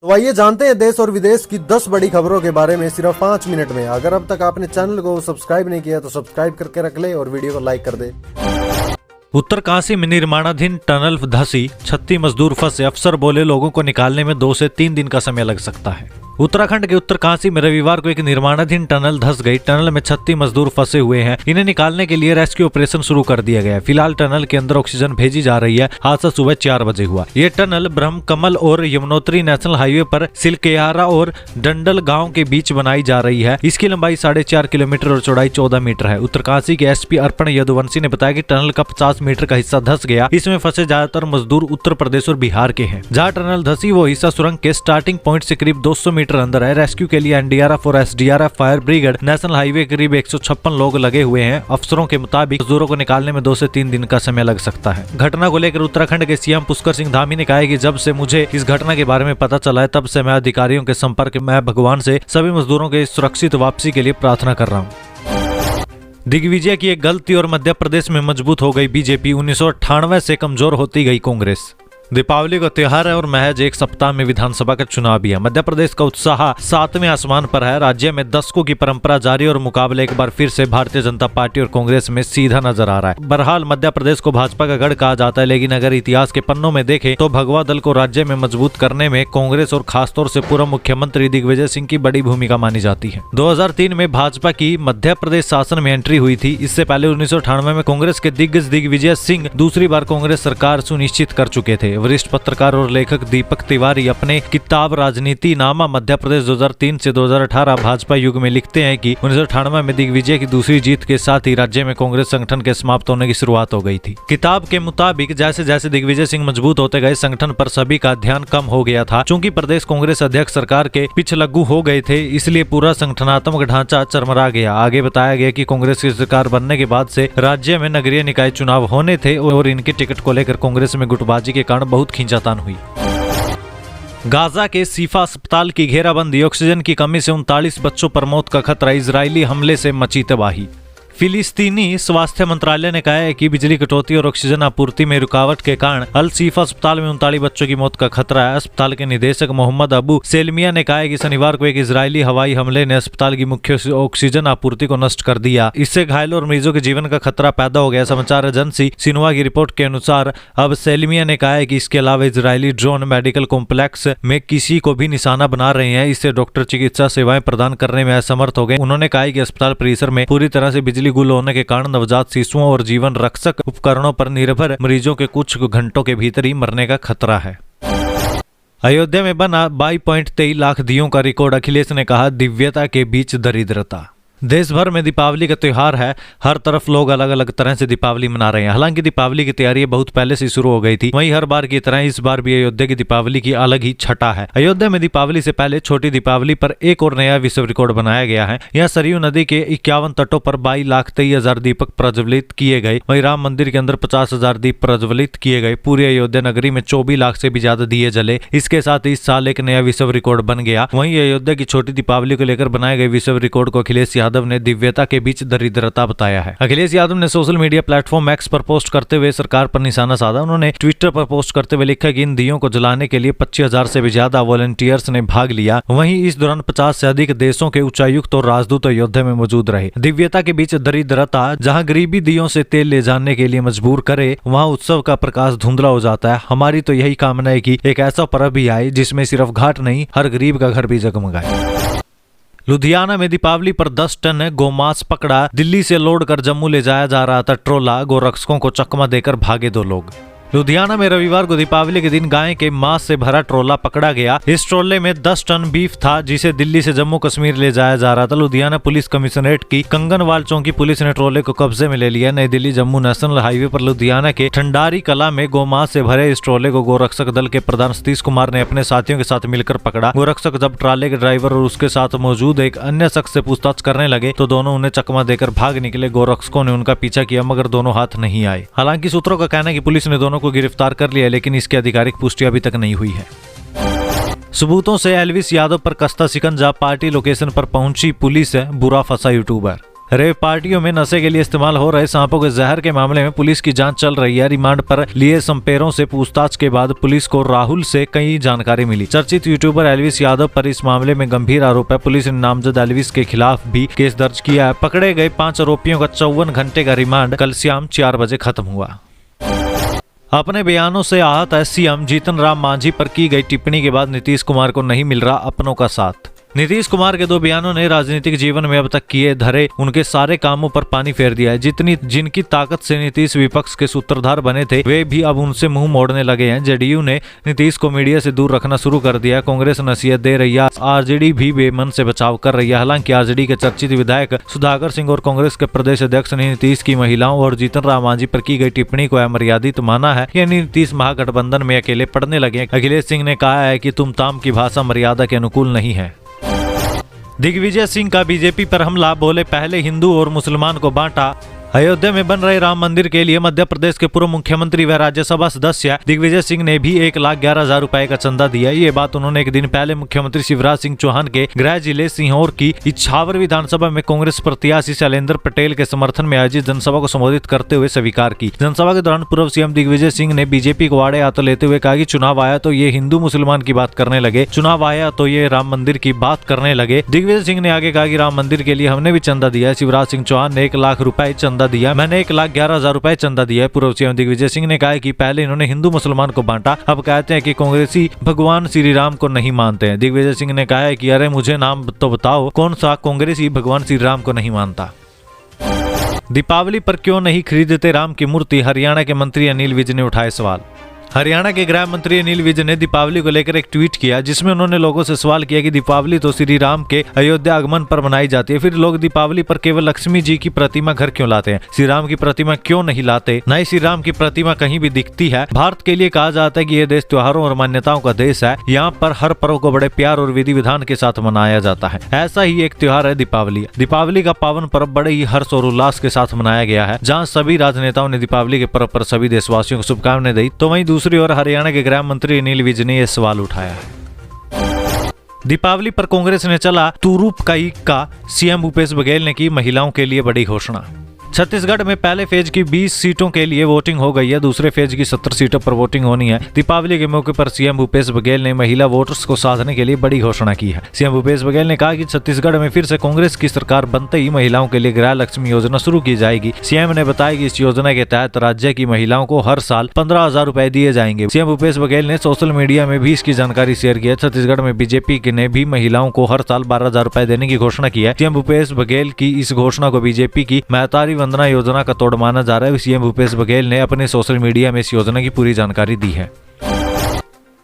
तो आइए जानते हैं देश और विदेश की 10 बड़ी खबरों के बारे में सिर्फ 5 मिनट में। अगर अब तक आपने चैनल को सब्सक्राइब नहीं किया तो सब्सक्राइब करके रख ले और वीडियो को लाइक कर दे। उत्तरकाशी में निर्माणाधीन टनल धंसी, 36 मजदूर फंसे, अफसर बोले लोगों को निकालने में 2 से 3 दिन का समय लग सकता है। उत्तराखंड के उत्तरकाशी में रविवार को एक निर्माणाधीन टनल धंस गई। टनल में 36 मजदूर फंसे हुए हैं। इन्हें निकालने के लिए रेस्क्यू ऑपरेशन शुरू कर दिया गया है। फिलहाल टनल के अंदर ऑक्सीजन भेजी जा रही है। हादसा सुबह 4 बजे हुआ। ये टनल ब्रह्म कमल और यमुनोत्री नेशनल हाईवे पर सिलकेयारा और डंडल गांव के बीच बनाई जा रही है। इसकी लंबाई 4.5 किलोमीटर और चौड़ाई 14 मीटर है। उत्तरकाशी के एसपी अर्पण यदुवंशी ने बताया कि टनल का 50 मीटर का हिस्सा धंस गया। इसमें फंसे ज्यादातर मजदूर उत्तर प्रदेश और बिहार के हैं। जहाँ टनल धंसी वो हिस्सा सुरंग के स्टार्टिंग पॉइंट से करीब 200 मीटर अंदर है। रेस्क्यू के लिए एनडीआरएफ और SDRF, fire brigade, national highway करीब 156 लोग लगे हुए हैं। अफसरों के मुताबिक मजदूरों को निकालने में 2 से 3 दिन का समय लग सकता है। घटना को लेकर उत्तराखंड के सीएम पुष्कर सिंह धामी ने कहा है कि जब से मुझे इस घटना के बारे में पता चला है तब से मैं अधिकारियों के संपर्क में भगवान से सभी मजदूरों के सुरक्षित वापसी के लिए प्रार्थना कर रहा हूँ। दिग्विजय की एक गलती और मध्य प्रदेश में मजबूत हो गई बीजेपी। 1998 से कमजोर होती गई कांग्रेस। दीपावली का त्योहार है और महज एक सप्ताह में विधानसभा का चुनाव भी है। मध्य प्रदेश का उत्साह 7वें आसमान पर है। राज्य में दशकों की परंपरा जारी और मुकाबले एक बार फिर से भारतीय जनता पार्टी और कांग्रेस में सीधा नजर आ रहा है। बहरहाल मध्य प्रदेश को भाजपा का गढ़ कहा जाता है, लेकिन अगर इतिहास के पन्नों में देखें तो भगवा दल को राज्य में मजबूत करने में कांग्रेस और खासतौर से पूर्व मुख्यमंत्री दिग्विजय सिंह की बड़ी भूमिका मानी जाती है। 2003 में भाजपा की मध्य प्रदेश शासन में एंट्री हुई थी। इससे पहले 1998 में कांग्रेस के दिग्गज दिग्विजय सिंह दूसरी बार कांग्रेस सरकार सुनिश्चित कर चुके थे। वरिष्ठ पत्रकार और लेखक दीपक तिवारी अपने किताब राजनीति नामा मध्य प्रदेश 2003 से 2018 भाजपा युग में लिखते हैं कि 1998 में दिग्विजय की दूसरी जीत के साथ ही राज्य में कांग्रेस संगठन के समाप्त होने की शुरुआत हो गई थी। किताब के मुताबिक जैसे जैसे दिग्विजय सिंह मजबूत होते गए संगठन पर सभी का ध्यान कम हो गया था। चूंकि प्रदेश कांग्रेस अध्यक्ष सरकार के पिछलग्गू हो गए थे, इसलिए पूरा संगठनात्मक ढांचा चरमरा गया। आगे बताया गया कि कांग्रेस की सरकार बनने के बाद से राज्य में नगरीय निकाय चुनाव होने थे और इनके टिकट को लेकर कांग्रेस में गुटबाजी के कारण बहुत खींचातान हुई। गाजा के सीफा अस्पताल की घेराबंदी, ऑक्सीजन की कमी से 39 बच्चों पर मौत का खतरा, इजरायली हमले से मची तबाही। फिलिस्तीनी स्वास्थ्य मंत्रालय ने कहा है कि बिजली कटौती और ऑक्सीजन आपूर्ति में रुकावट के कारण अल सीफा अस्पताल में 39 बच्चों की मौत का खतरा है। अस्पताल के निदेशक मोहम्मद अबू सेलमिया ने कहा है कि शनिवार को एक इजरायली हवाई हमले ने अस्पताल की मुख्य ऑक्सीजन आपूर्ति को नष्ट कर दिया। इससे घायलों और मरीजों के जीवन का खतरा पैदा हो गया। समाचार एजेंसी सिन्हुआ की रिपोर्ट के अनुसार अब सेलमिया ने कहा है कि इसके अलावा इजरायली ड्रोन मेडिकल कॉम्प्लेक्स में किसी को भी निशाना बना रहे हैं। इससे डॉक्टर चिकित्सा सेवाएं प्रदान करने में असमर्थ हो गए। उन्होंने कहा कि अस्पताल परिसर में पूरी तरह से बिजली गुल होने के कारण नवजात शिशुओं और जीवन रक्षक उपकरणों पर निर्भर मरीजों के कुछ घंटों के भीतर ही मरने का खतरा है। अयोध्या में बना 22.23 लाख दियों का रिकॉर्ड, अखिलेश ने कहा दिव्यता के बीच दरिद्रता। देश भर में दीपावली का त्योहार है। हर तरफ लोग अलग अलग तरह से दीपावली मना रहे हैं। हालांकि दीपावली की तैयारी बहुत पहले से शुरू हो गई थी। वहीं हर बार की तरह इस बार भी अयोध्या की दीपावली की अलग ही छटा है। अयोध्या में दीपावली से पहले छोटी दीपावली पर एक और नया विश्व रिकॉर्ड बनाया गया है। यहाँ सरयू नदी के 51 तटों पर 22,23,000 दीपक प्रज्वलित किए गए। वहीं राम मंदिर के अंदर 50,000 दीप प्रज्वलित किए गए। पूरी अयोध्या नगरी में 24 लाख से भी ज्यादा दिए जले। इसके साथ इस साल एक नया विश्व रिकॉर्ड बन गया। वहीं अयोध्या की छोटी दीपावली को लेकर बनाए गए विश्व रिकॉर्ड को अखिलेश यादव ने दिव्यता के बीच दरिद्रता बताया है। अखिलेश यादव ने सोशल मीडिया प्लेटफॉर्म एक्स पर पोस्ट करते हुए सरकार पर निशाना साधा। उन्होंने ट्विटर पर पोस्ट करते हुए लिखा कि इन दियों को जलाने के लिए 25,000 से भी ज्यादा वॉलंटियर्स ने भाग लिया। वहीं इस दौरान 50 से अधिक देशों के उच्चायुक्त और राजदूत अयोध्या में मौजूद रहे। दिव्यता के बीच दरिद्रता, जहां गरीबी दियों से तेल ले जाने के लिए मजबूर करे, वहां उत्सव का प्रकाश धुंधला हो जाता है। हमारी तो यही कामना है कि एक ऐसा पर्व भी आए जिसमें सिर्फ घाट नहीं, हर गरीब का घर भी जगमगाए। लुधियाना में दीपावली पर 10 टन गोमांस पकड़ा। दिल्ली से लोड कर जम्मू ले जाया जा रहा था ट्रोला। गोरक्षकों को चकमा देकर भागे 2 लोग। लुधियाना में रविवार को दीपावली के दिन गाय के मांस से भरा ट्रोला पकड़ा गया। इस ट्रोले में 10 टन बीफ था जिसे दिल्ली से जम्मू कश्मीर ले जाया जा रहा था। लुधियाना पुलिस कमिश्नरेट की कंगनवाल चौकी पुलिस ने ट्रोले को कब्जे में ले लिया। नई दिल्ली जम्मू नेशनल हाईवे पर लुधियाना के ठंडारी कला में गोमांस से भरे इस ट्रोले को गोरक्षक दल के प्रधान सतीश कुमार ने अपने साथियों के साथ मिलकर पकड़ा। गोरक्षक जब ट्राले के ड्राइवर और उसके साथ मौजूद एक अन्य शख्स से पूछताछ करने लगे तो दोनों उन्हें चकमा देकर भाग निकले। गोरक्षकों ने उनका पीछा किया मगर दोनों हाथ नहीं आए। हालांकि सूत्रों का कहना है कि पुलिस ने दोनों को गिरफ्तार कर लिया, लेकिन इसकी आधिकारिक पुष्टि अभी तक नहीं हुई है। सबूतों से एल्विस यादव पर कस्ता शिकंजा, पार्टी लोकेशन पर पहुंची पुलिस, बुरा फंसा यूट्यूबर। रेव पार्टियों में नशे के लिए इस्तेमाल हो रहे सांपों के जहर के मामले में पुलिस की जांच चल रही है। रिमांड पर लिए संपेरों से पूछताछ के बाद पुलिस को राहुल से कई जानकारी मिली। चर्चित यूट्यूबर एल्विस यादव पर इस मामले में गंभीर आरोप है। पुलिस ने नामजद एल्विस के खिलाफ भी केस दर्ज किया है। पकड़े गए 5 आरोपियों का 54 घंटे का रिमांड कल शाम 4 बजे खत्म हुआ। अपने बयानों से आहत सीएम जीतन राम मांझी पर की गई टिप्पणी के बाद नीतीश कुमार को नहीं मिल रहा अपनों का साथ। नीतीश कुमार के 2 बयानों ने राजनीतिक जीवन में अब तक किए धरे उनके सारे कामों पर पानी फेर दिया है। जिनकी ताकत से नीतीश विपक्ष के सूत्रधार बने थे, वे भी अब उनसे मुंह मोड़ने लगे हैं। जेडीयू ने नीतीश को मीडिया से दूर रखना शुरू कर दिया है। कांग्रेस नसीहत दे रही है, आरजेडी भी बेमन से बचाव कर रही है। हालांकि आरजेडी के चर्चित विधायक सुधाकर सिंह और कांग्रेस के प्रदेश अध्यक्ष ने नीतीश की महिलाओं और जीतन राम मांझी पर की गई टिप्पणी को अमर्यादित माना है। यानी नीतीश महागठबंधन में अकेले पड़ने लगे। अखिलेश सिंह ने कहा है कि तुम ताम की भाषा मर्यादा के अनुकूल नहीं है। दिग्विजय सिंह का बीजेपी पर हमला, बोले पहले हिंदू और मुसलमान को बांटा। अयोध्या में बन रहे राम मंदिर के लिए मध्य प्रदेश के पूर्व मुख्यमंत्री व राज्यसभा सदस्य दिग्विजय सिंह ने भी 1,11,000 रुपए का चंदा दिया। ये बात उन्होंने एक दिन पहले मुख्यमंत्री शिवराज सिंह चौहान के गृह जिले सीहोर की इछावर विधानसभा में कांग्रेस प्रत्याशी शैलेंद्र पटेल के समर्थन में आयोजित जनसभा को संबोधित करते हुए स्वीकार की। जनसभा के दौरान पूर्व सीएम दिग्विजय सिंह ने बीजेपी को आड़े हाथों लेते हुए कहा कि चुनाव आया तो ये हिंदू मुसलमान की बात करने लगे, चुनाव आया तो ये राम मंदिर की बात करने लगे। दिग्विजय सिंह ने आगे कहा कि राम मंदिर के लिए हमने भी चंदा दिया। शिवराज सिंह चौहान ने 1 लाख रुपए चंदा दिया, मैंने 1,11,000 रुपए चंदा दिया है। पूर्व सीएम दिग्विजय सिंह ने कहा कि पहले इन्होंने हिंदू मुसलमान को बांटा, अब कहते हैं कि कांग्रेसी भगवान श्री राम को नहीं मानते हैं। दिग्विजय सिंह ने कहा है कि अरे मुझे नाम तो बताओ, कौन सा कांग्रेसी भगवान श्री राम को नहीं मानता। दीपावली पर क्यों नहीं खरीदते राम की मूर्ति, हरियाणा के मंत्री अनिल विज ने उठाए सवाल। हरियाणा के गृह मंत्री अनिल विज ने दीपावली को लेकर एक ट्वीट किया, जिसमें उन्होंने लोगों से सवाल किया कि दीपावली तो श्री राम के अयोध्या आगमन पर मनाई जाती है, फिर लोग दीपावली पर केवल लक्ष्मी जी की प्रतिमा घर क्यों लाते हैं, श्री राम की प्रतिमा क्यों नहीं लाते, न ही श्री राम की प्रतिमा कहीं भी दिखती है। भारत के लिए कहा जाता है कि यह देश त्योहारों और मान्यताओं का देश है, यहाँ पर हर पर्व को बड़े प्यार और विधि विधान के साथ मनाया जाता है। ऐसा ही एक त्योहार है दीपावली। दीपावली का पावन पर्व बड़े ही हर्ष और उल्लास के साथ मनाया गया है। जहाँ सभी राजनेताओं ने दीपावली के पर्व पर सभी देशवासियों को शुभकामनाएं दी, तो वहीं दूसरी ओर हरियाणा के गृह मंत्री अनिल विज ने यह सवाल उठाया है। दीपावली पर कांग्रेस ने चला तुरूप का इक्का, सीएम भूपेश बघेल ने की महिलाओं के लिए बड़ी घोषणा। छत्तीसगढ़ में पहले फेज की 20 सीटों के लिए वोटिंग हो गई है, दूसरे फेज की 70 सीटों पर वोटिंग होनी है। दीपावली के मौके पर सीएम भूपेश बघेल ने महिला वोटर्स को साधने के लिए बड़ी घोषणा की है। सीएम भूपेश बघेल ने कहा कि छत्तीसगढ़ में फिर से कांग्रेस की सरकार बनते ही महिलाओं के लिए गृह लक्ष्मी योजना शुरू की जाएगी। सीएम ने बताया कि इस योजना के तहत राज्य की महिलाओं को हर साल 15,000 रुपए दिए जाएंगे। सीएम भूपेश बघेल ने सोशल मीडिया में भी इसकी जानकारी शेयर की है। छत्तीसगढ़ में बीजेपी ने भी महिलाओं को हर साल 12,000 रुपए देने की घोषणा की है। सीएम भूपेश बघेल की इस घोषणा को बीजेपी की महतारी वंदना योजना का तोड़ माना जा रहा है। सीएम भूपेश बघेल ने अपने सोशल मीडिया में इस योजना की पूरी जानकारी दी है।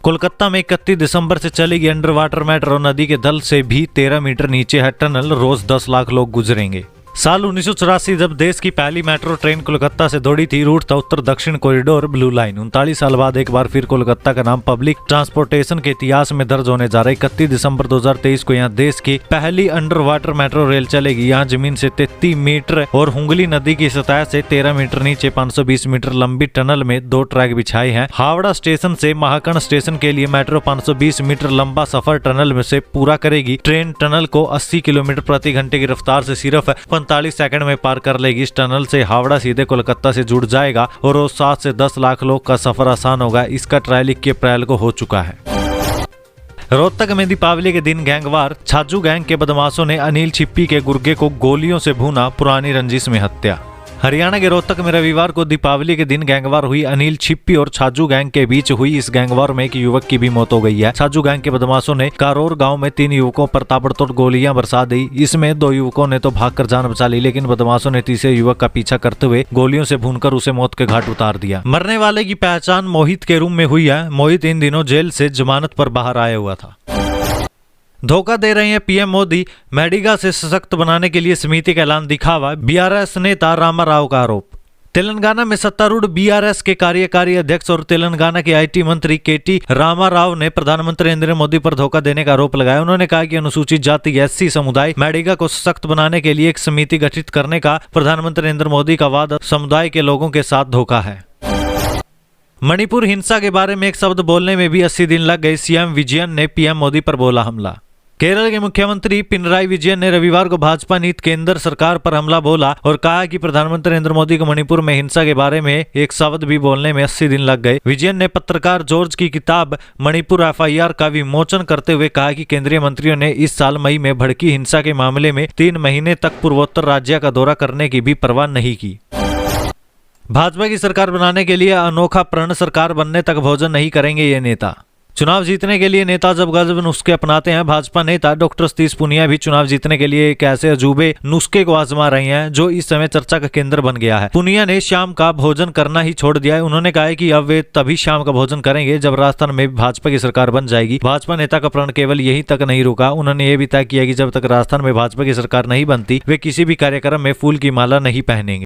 कोलकाता में 31 दिसंबर से चलेगी अंडर वाटर मेट्रो। नदी के तल से भी 13 मीटर नीचे है टनल, रोज 10 लाख लोग गुजरेंगे। साल 1984 जब देश की पहली मेट्रो ट्रेन कोलकाता से दौड़ी थी, रूट था उत्तर दक्षिण कॉरिडोर ब्लू लाइन। 39 साल बाद एक बार फिर कोलकाता का नाम पब्लिक ट्रांसपोर्टेशन के इतिहास में दर्ज होने जा रहा है। 31 दिसंबर 2023 को यहाँ देश की पहली अंडर वाटर मेट्रो रेल चलेगी। यहाँ जमीन से 33 मीटर और हुंगली नदी की सतह से 13 मीटर नीचे 520 मीटर लंबी टनल में 2 ट्रैक बिछाए हैं। हावड़ा स्टेशन से महाकर्ण स्टेशन के लिए मेट्रो 520 मीटर लंबा सफर टनल में से पूरा करेगी। ट्रेन टनल को 80 किलोमीटर प्रति घंटे की रफ्तार से सिर्फ 45 सेकंड में पार कर लेगी। इस टनल से हावड़ा सीधे कोलकाता से जुड़ जाएगा और रोज 7 से 10 लाख लोग का सफर आसान होगा। इसका ट्रायल 21 अप्रैल को हो चुका है। रोहतक में दीपावली के दिन गैंगवार। छाजू गैंग के बदमाशों ने अनिल छिप्पी के गुर्गे को गोलियों से भूना, पुरानी रंजिश में हत्या। हरियाणा के रोहतक में रविवार को दीपावली के दिन गैंगवार हुई। अनिल छिप्पी और छाजू गैंग के बीच हुई इस गैंगवार में एक युवक की भी मौत हो गई है। छाजू गैंग के बदमाशों ने कारोर गांव में 3 युवकों पर ताबड़तोड़ गोलियां बरसा दी। इसमें 2 युवकों ने तो भागकर जान बचा ली, लेकिन बदमाशों ने तीसरे युवक का पीछा करते हुए गोलियों से भूनकर उसे मौत के घाट उतार दिया। मरने वाले की पहचान मोहित के रूप में हुई है। मोहित इन दिनों जेल से जमानत पर बाहर आया हुआ था। धोखा दे रहे हैं पीएम मोदी, मेडिका से सशक्त बनाने के लिए समिति का ऐलान दिखावा। बीआरएस नेता रामाराव का आरोप। तेलंगाना में सत्तारूढ़ बीआरएस के कार्यकारी अध्यक्ष और तेलंगाना के आईटी मंत्री केटी रामाराव ने प्रधानमंत्री नरेंद्र मोदी पर धोखा देने का आरोप लगाया। उन्होंने कहा कि अनुसूचित जाति एससी समुदाय मेडिका को सशक्त बनाने के लिए एक समिति गठित करने का प्रधानमंत्री नरेंद्र मोदी का वादा समुदाय के लोगों के साथ धोखा है। मणिपुर हिंसा के बारे में एक शब्द बोलने में भी 80 दिन लग गए। सीएम विजयन ने पीएम मोदी पर बोला हमला। केरल के मुख्यमंत्री पिनराई विजयन ने रविवार को भाजपा नीति केंद्र सरकार पर हमला बोला और कहा कि प्रधानमंत्री नरेंद्र मोदी को मणिपुर में हिंसा के बारे में एक शब्द भी बोलने में 80 दिन लग गए। विजयन ने पत्रकार जॉर्ज की किताब मणिपुर FIR का विमोचन करते हुए कहा कि केंद्रीय मंत्रियों ने इस साल मई में भड़की हिंसा के मामले में 3 महीने तक पूर्वोत्तर राज्य का दौरा करने की भी परवाह नहीं की। भाजपा की सरकार बनाने के लिए अनोखा प्रण, सरकार बनने तक भोजन नहीं करेंगे ये नेता। चुनाव जीतने के लिए नेता जब गजब नुस्खे अपनाते हैं, भाजपा नेता डॉक्टर सतीश पूनिया भी चुनाव जीतने के लिए एक ऐसे अजूबे नुस्खे को आजमा रहे हैं जो इस समय चर्चा का केंद्र बन गया है। पूनिया ने शाम का भोजन करना ही छोड़ दिया है। उन्होंने कहा है कि अब वे तभी शाम का भोजन करेंगे जब राजस्थान में भाजपा की सरकार बन जाएगी। भाजपा नेता का प्रण केवल यहीं तक नहीं रुका, उन्होंने ये भी तय किया कि जब तक राजस्थान में भाजपा की सरकार नहीं बनती वे किसी भी कार्यक्रम में फूल की माला नहीं पहनेंगे।